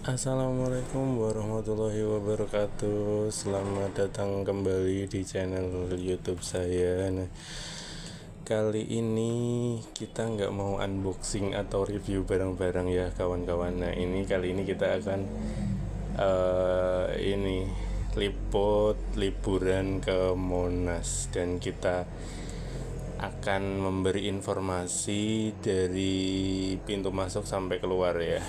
Assalamualaikum warahmatullahi wabarakatuh. Selamat datang kembali di channel YouTube saya. Nah, kali ini kita nggak mau unboxing atau review barang-barang ya kawan-kawan. Nah, kali ini kita akan liput liburan ke Monas, dan kita akan memberi informasi dari pintu masuk sampai keluar ya.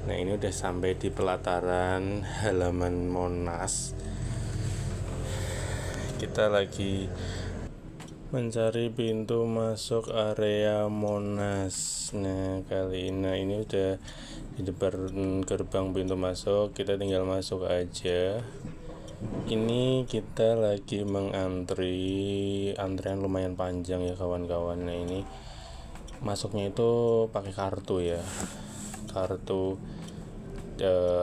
Nah, ini udah sampai di pelataran halaman Monas. Kita lagi mencari pintu masuk area Monas. Nah, ini udah di depan gerbang pintu masuk. Kita tinggal masuk aja. Ini kita lagi mengantri, antrian lumayan panjang ya kawan-kawan. Nah, ini masuknya itu pakai kartu ya. Kartu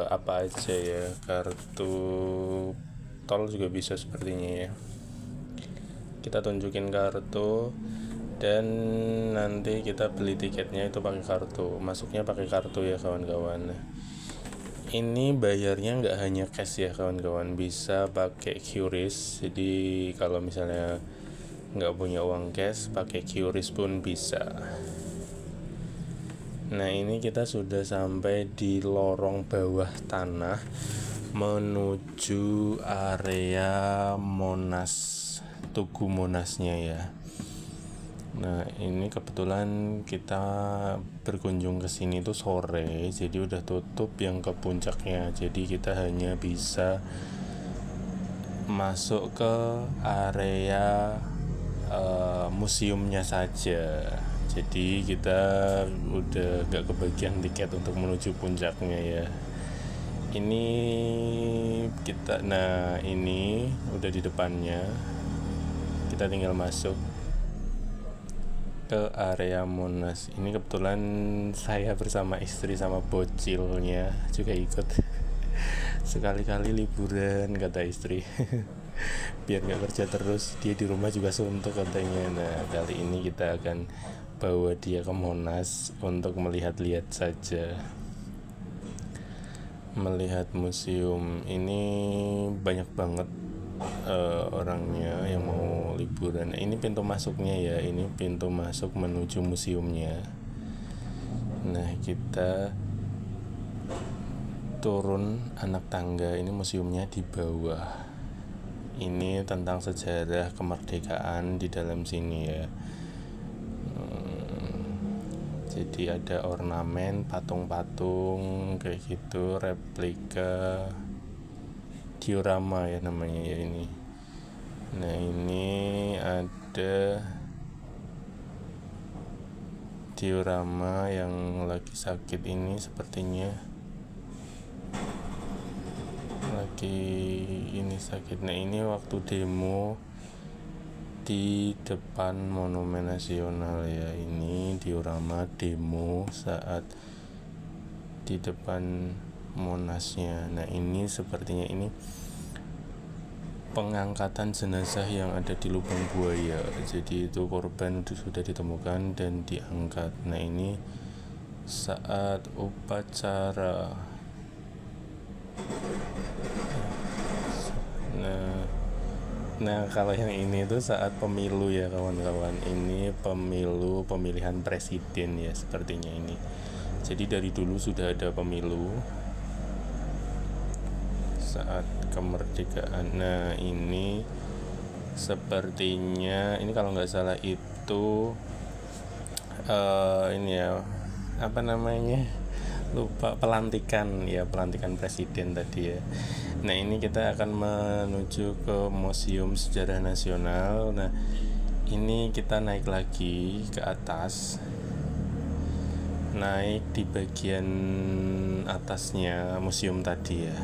apa aja ya, kartu tol juga bisa sepertinya ya. Kita tunjukin kartu dan nanti kita beli tiketnya itu pakai kartu, masuknya pakai kartu ya kawan-kawan. Ini bayarnya nggak hanya cash ya kawan-kawan, bisa pakai QRIS. Jadi kalau misalnya nggak punya uang cash, pakai QRIS pun bisa. Nah, ini kita sudah sampai di lorong bawah tanah menuju area Monas, Tugu Monasnya ya. Nah, ini kebetulan kita berkunjung ke sini tuh sore, jadi udah tutup yang ke puncaknya. Jadi kita hanya bisa masuk ke area museumnya saja. Jadi kita udah gak kebagian tiket untuk menuju puncaknya ya. Ini udah di depannya. Kita tinggal masuk ke area Monas. Ini kebetulan saya bersama istri sama bocilnya juga ikut. Sekali-kali liburan kata istri. Biar gak kerja terus, dia di rumah juga suntuk katanya. Nah, kali ini kita akan bawa dia ke Monas untuk melihat-lihat saja, melihat museum. Ini banyak banget orangnya yang mau liburan. Ini pintu masuknya ya, ini pintu masuk menuju museumnya. Nah, kita turun anak tangga, ini museumnya di bawah. Ini tentang sejarah kemerdekaan di dalam sini ya. Jadi ada ornamen, patung-patung kayak gitu, replika, diorama ya namanya ya ini. Nah, ini ada diorama yang lagi sakit ini, sepertinya lagi sakit. Nah, ini waktu demo di depan Monumen Nasional ya. Ini diorama demo saat di depan Monasnya. Nah, ini sepertinya ini pengangkatan jenazah yang ada di lubang buaya. Jadi itu korban sudah ditemukan dan diangkat. Nah, ini saat upacara. Nah, kalau yang ini tuh saat pemilu ya kawan-kawan. Ini pemilihan presiden ya sepertinya ini. Jadi dari dulu sudah ada pemilu saat kemerdekaan. Nah, ini sepertinya ini kalau nggak salah itu ini ya, apa namanya, lupa, pelantikan presiden tadi ya. Nah, ini kita akan menuju ke Museum Sejarah Nasional. Nah, ini kita naik lagi ke atas, naik di bagian atasnya museum tadi ya.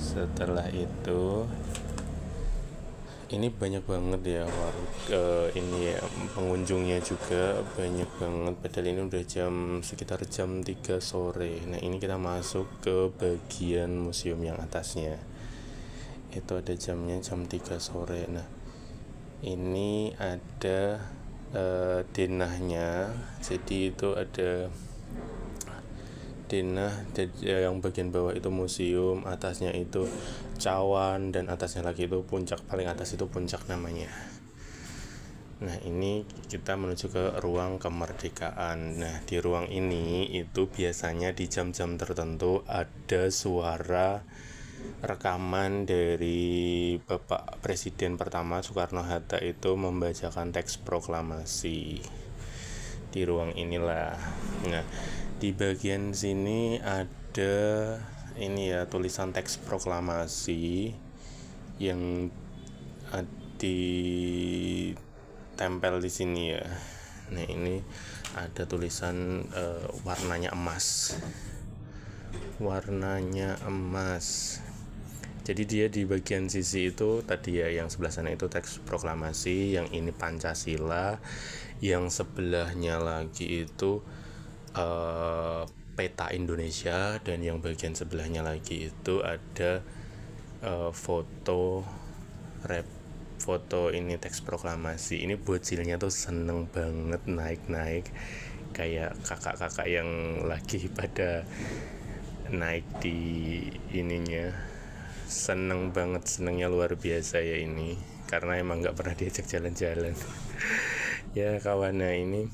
Setelah itu ini banyak banget ya ini ya, pengunjungnya juga banyak banget. Padahal ini udah sekitar jam 3 sore. Nah, ini kita masuk ke bagian museum yang atasnya. Itu ada jamnya jam 3 sore. Nah, ini ada denahnya. Jadi itu ada Denah. Jadi yang bagian bawah itu museum, atasnya itu cawan, dan atasnya lagi itu puncak, paling atas itu puncak namanya. Nah, ini kita menuju ke ruang kemerdekaan. Nah, di ruang ini itu biasanya di jam-jam tertentu ada suara rekaman dari Bapak Presiden pertama Soekarno-Hatta itu membacakan teks proklamasi di ruang inilah. Nah, di bagian sini ada ini ya, tulisan teks proklamasi yang ditempel di sini ya. Nah, ini ada tulisan warnanya emas. Jadi dia di bagian sisi itu tadi ya, yang sebelah sana itu teks proklamasi, yang ini Pancasila, yang sebelahnya lagi itu peta Indonesia, dan yang bagian sebelahnya lagi itu ada foto ini teks proklamasi. Ini bocilnya tuh seneng banget naik kayak kakak-kakak yang lagi pada naik di ininya. Senengnya luar biasa ya ini, karena emang nggak pernah diajak jalan-jalan. Ya kawan, nah ini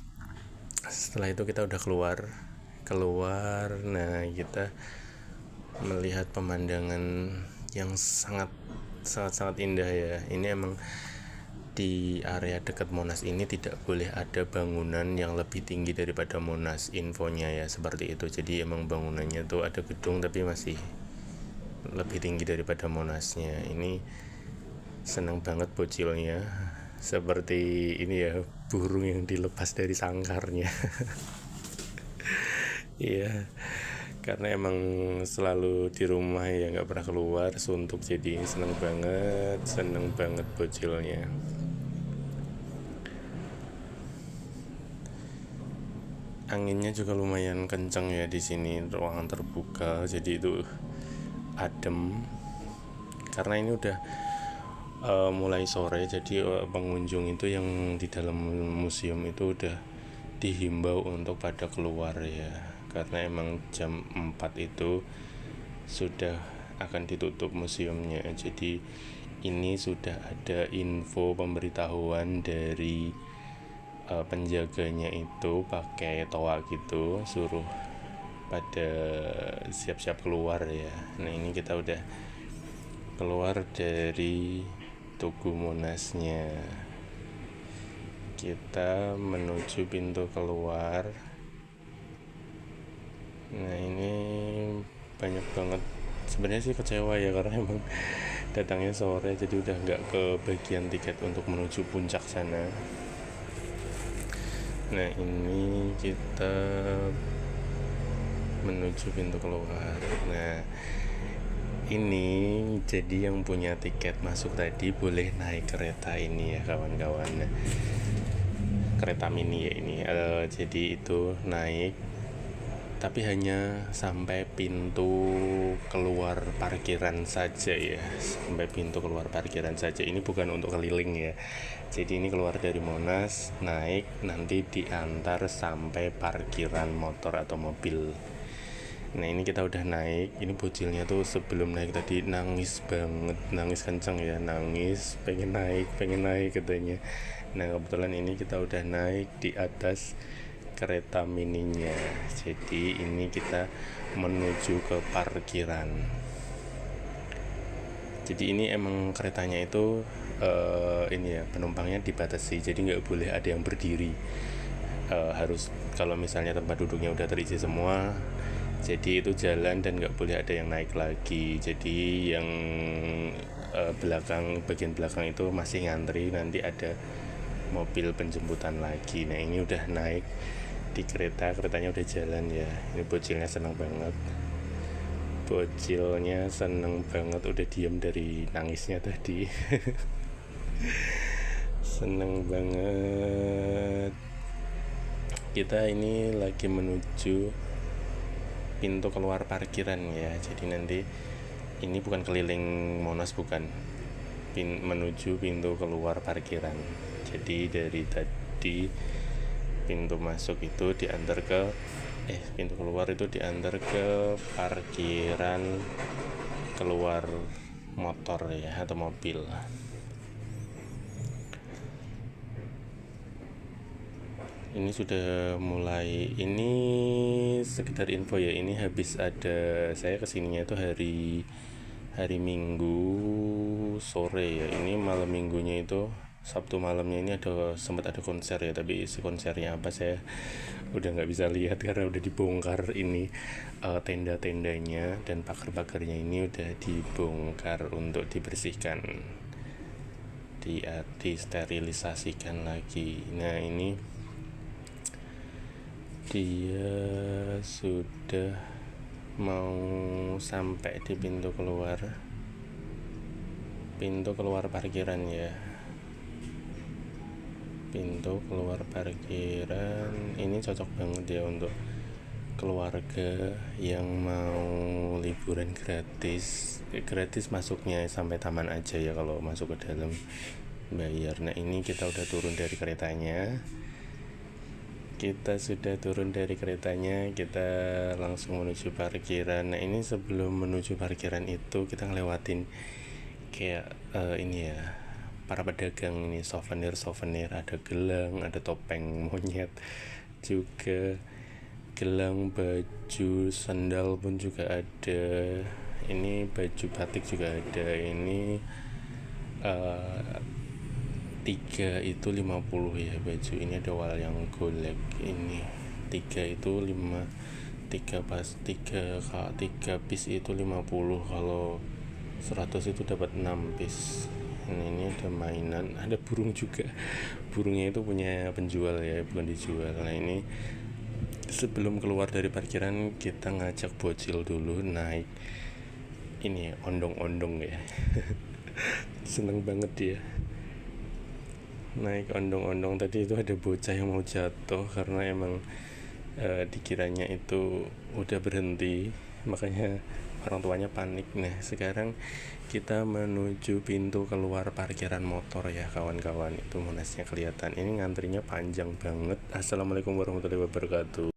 setelah itu kita udah keluar. Nah, kita melihat pemandangan yang sangat indah ya. Ini emang di area dekat Monas ini tidak boleh ada bangunan yang lebih tinggi daripada Monas, infonya ya seperti itu. Jadi emang bangunannya tuh ada gedung tapi masih lebih tinggi daripada Monasnya. Ini seneng banget bocilnya, seperti ini ya, burung yang dilepas dari sangkarnya. Iya, karena emang selalu di rumah ya, nggak pernah keluar, suntuk, jadi seneng banget bocilnya. Anginnya juga lumayan kenceng ya di sini, ruangan terbuka, jadi itu adem. Karena ini udah mulai sore, jadi pengunjung itu yang di dalam museum itu udah dihimbau untuk pada keluar ya, karena emang jam 4 itu sudah akan ditutup museumnya. Jadi ini sudah ada info pemberitahuan dari penjaganya itu pakai toa gitu, suruh pada siap-siap keluar ya. Nah, ini kita udah keluar dari Tugu Monasnya, kita menuju pintu keluar. Nah, ini banyak banget, sebenarnya sih kecewa ya, karena emang datangnya sore, jadi udah nggak ke bagian tiket untuk menuju puncak sana. Nah, ini kita menuju pintu keluar. Nah, ini jadi yang punya tiket masuk tadi boleh naik kereta ini ya kawan-kawan. Nah, kereta mini ya ini. Jadi itu naik, tapi hanya sampai pintu keluar parkiran saja ya, sampai pintu keluar parkiran saja. Ini bukan untuk keliling ya. Jadi ini keluar dari Monas, naik, nanti diantar sampai parkiran motor atau mobil. Nah, ini kita udah naik. Ini bocilnya tuh sebelum naik tadi nangis banget, nangis kenceng ya, pengen naik katanya. Nah, kebetulan ini kita udah naik di atas kereta mininya. Jadi ini kita menuju ke parkiran. Jadi ini emang keretanya itu ini ya, penumpangnya dibatasi, jadi nggak boleh ada yang berdiri. Harus, kalau misalnya tempat duduknya udah terisi semua, jadi itu jalan dan nggak boleh ada yang naik lagi. Jadi yang bagian belakang itu masih ngantri, nanti ada mobil penjemputan lagi. Nah, ini udah naik di keretanya udah jalan ya. Ini bocilnya seneng banget, udah diem dari nangisnya tadi. Seneng banget. Kita ini lagi menuju pintu keluar parkiran ya. Jadi nanti ini bukan keliling Monas, bukan, menuju pintu keluar parkiran. Jadi dari tadi pintu masuk itu diantar ke pintu keluar itu diantar ke parkiran keluar motor ya, atau mobil. Ini sudah mulai, ini sekedar info ya, ini habis ada, saya kesininya itu hari Minggu sore ya. Ini malam minggunya itu Sabtu malamnya ini sempat ada konser ya, tapi isi konsernya apa saya udah nggak bisa lihat karena udah dibongkar ini, tenda-tendanya dan pagar-pagarnya ini udah dibongkar untuk dibersihkan, disterilisasikan lagi. Nah ini dia sudah mau sampai di pintu keluar parkiran ya. Pintu keluar parkiran ini cocok banget ya untuk keluarga yang mau liburan gratis masuknya sampai taman aja ya, kalau masuk ke dalam bayar. Nah ini kita udah turun dari keretanya, kita langsung menuju parkiran. Nah ini sebelum menuju parkiran itu kita ngelewatin kayak ini ya, para pedagang ini, souvenir, ada gelang, ada topeng monyet juga, gelang, baju, sandal pun juga ada, ini baju batik juga ada. Ini 3 itu 50 ya baju ini, ada wayang golek. Ini 3 itu 3 piece itu 50, kalau 100 itu dapat 6 piece. Ini ada mainan, ada burung juga, burungnya itu punya penjual ya, bukan dijual. Nah ini sebelum keluar dari parkiran kita ngajak bocil dulu naik ini ondong-ondong ya. Seneng banget dia naik ondong-ondong. Tadi itu ada bocah yang mau jatuh karena emang dikiranya itu udah berhenti, makanya orang tuanya panik. Nah sekarang kita menuju pintu keluar parkiran motor ya kawan-kawan. Itu Monasnya kelihatan, ini ngantrinya panjang banget. Assalamualaikum warahmatullahi wabarakatuh.